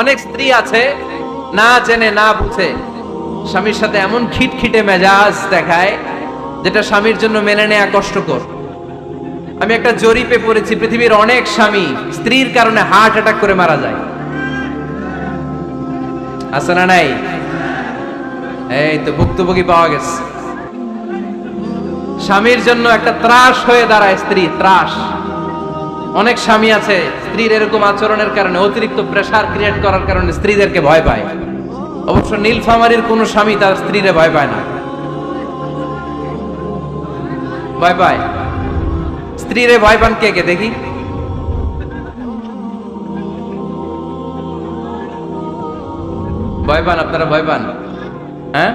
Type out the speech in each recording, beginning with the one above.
অনেক স্ত্রী আছে না জেনে না বুঝে স্বামীর সাথে এমন খিটখিটে মেজাজ দেখায় যেটা স্বামীর জন্য মেনে নেওয়া কষ্টকর। আমি একটা জরিপে পড়েছি, পৃথিবীর অনেক স্বামী স্ত্রীর কারণে হার্ট অ্যাটাক করে মারা যায়। আছে না নাই? এই তো ভুক্তভোগী পাওয়া গেছে। স্বামীর জন্য একটা ত্রাস হয়ে দাঁড়ায় স্ত্রী, ত্রাস। অনেক স্বামী আছে স্ত্রীর এরকম আচরণের কারণে, অতিরিক্ত প্রেসার ক্রিয়েট করার কারণে স্ত্রীদেরকে ভয় পায়। অবশ্য নীলফামারীর কোন স্বামী তার স্ত্রীরে ভয় পায় না। ভয় পায়? স্ত্রীরে ভয় পান কে কে দেখি? ভয় পান আপনারা? ভয় পান? হ্যাঁ,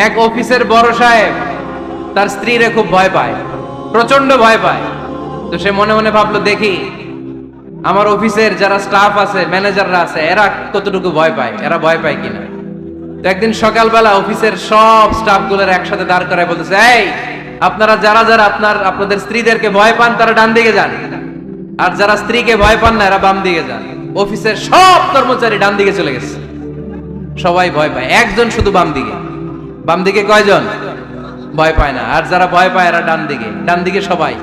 এক অফিসের বড় সাহেব তার স্ত্রীরে খুব ভয় পায়, প্রচন্ড ভয় পায়। তো সে মনে মনে ভাবলো, দেখি আমার অফিসের যারা স্টাফ আছে, ম্যানেজাররা আছে, এরা কতটুকু ভয় পায়, এরা ভয় পায় কিনা। তো একদিন সকালবেলা অফিসের সব স্টাফ গুলোর একসাথে দাঁড় করায় বলতেছে, এই আপনারা যারা যারা আপনাদের স্ত্রীদেরকে ভয় পান তারা ডান দিকে যান, আর যারা স্ত্রীকে ভয় পান না এরা বাম দিকে যান। অফিসের সব কর্মচারী ডান দিকে চলে গেছে, সবাই ভয় পায়, একজন শুধু বাম দিকে। বাম দিকে কয়জন ভয় পায় না, আর যারা ভয় পায় এরা ডান দিকে, ডান দিকে সবাই।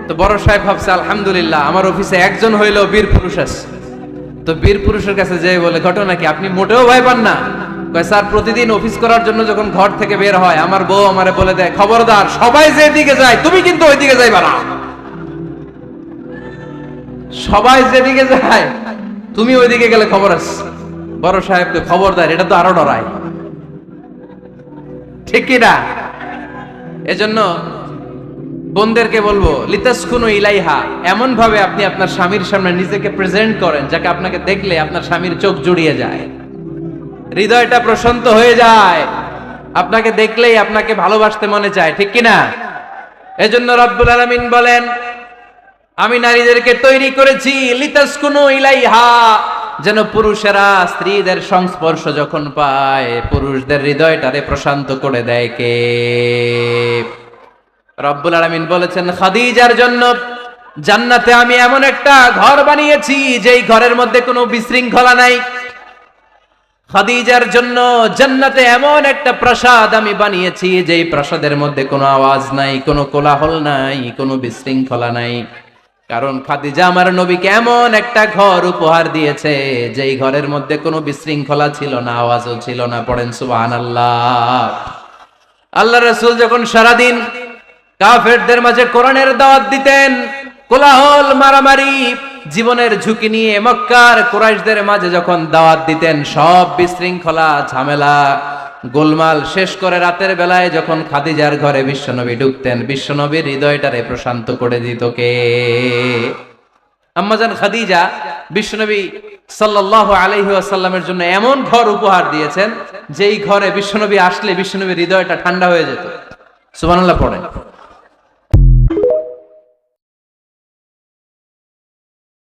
তো বড় সাহেব ভাবছে, আলহামদুলিল্লাহ আমার অফিসে একজন হইলো বীর পুরুষ আছে। তো বীর পুরুষের কাছে যেয়ে বলে, ঘটনা কি, আপনি মোটেও ভয় পান না? কয়, স্যার প্রতিদিন অফিস করার জন্য যখন ঘর থেকে বের হয় আমার বউ আমারে বলে দেয়, খবরদার সবাই যেদিকে যায় তুমি কিন্তু ওইদিকে যাইবা না, সবাই যেদিকে যায় তুমি ওইদিকে গেলে খবর আছে। বড় সাহেবকে খবরদার, এটা তো আরো ডরায়, ঠিক কিনা? এজন্য বোনদেরকে বলবো, লিতাসকুনু ইলাইহা, এমন ভাবে আপনি আপনার স্বামীর সামনে নিজেকে প্রেজেন্ট করেন যাকে আপনাকে দেখলে আপনার স্বামীর চোখ জুড়িয়ে যায়, হৃদয়টা প্রশান্ত হয়ে যায়, আপনাকে দেখলেই আপনাকে ভালোবাসতে মনে চায়, ঠিক কিনা? এজন্য রব্বুল আলামিন বলেন, আমি নারীদেরকে তৈরি করেছি লিতাসকুনু ইলাইহা, যেন পুরুষেরা স্ত্রীদের সংস্পর্শ যখন পায় পুরুষদের হৃদয়টারে প্রশান্ত করে দেয়। কে? রব্বুল আলামিন বলেছেন, খাদিজার জন্য জান্নাতে আমি এমন একটা ঘর বানিয়েছি যেই ঘরের মধ্যে কোনো বিশৃঙ্খলা নাই। খাদিজার জন্য জান্নাতে এমন একটা প্রাসাদ আমি বানিয়েছি যেই প্রাসাদের মধ্যে কোনো আওয়াজ নাই, কোনো কোলাহল নাই, কোনো বিশৃঙ্খলা নাই। কারণ খাদিজা আমার নবীকে এমন একটা ঘর উপহার দিয়েছে যেই ঘরের মধ্যে কোনো বিশৃঙ্খলা ছিল না, আওয়াজও ছিল না। পড়েন সুবহানাল্লাহ। আল্লাহ রাসূল যখন সারাদিন কাফেরদের মাঝে কোরআনের দাওয়াত দিতেন, কোলাহল মারামারি জীবনের ঝুঁকি নিয়ে মক্কার কুরাইশদের মাঝে যখন দাওয়াত দিতেন, সব বিশৃঙ্খলা ঝামেলা গোলমাল শেষ করে রাতের বেলায় যখন খাদিজার ঘরে বিশ্বনবী ঢুকতেন, বিশ্বনবীর হৃদয়টারে প্রশান্ত করে দিত কে? আম্মাজান খাদিজা বিশ্বনবী সাল্লাল্লাহু আলাইহি ওয়াসাল্লামের জন্য এমন ঘর উপহার দিয়েছেন যেই ঘরে বিশ্বনবী আসলে বিশ্বনবীর হৃদয়টা ঠান্ডা হয়ে যেত। সুবহানাল্লাহ পড়েন।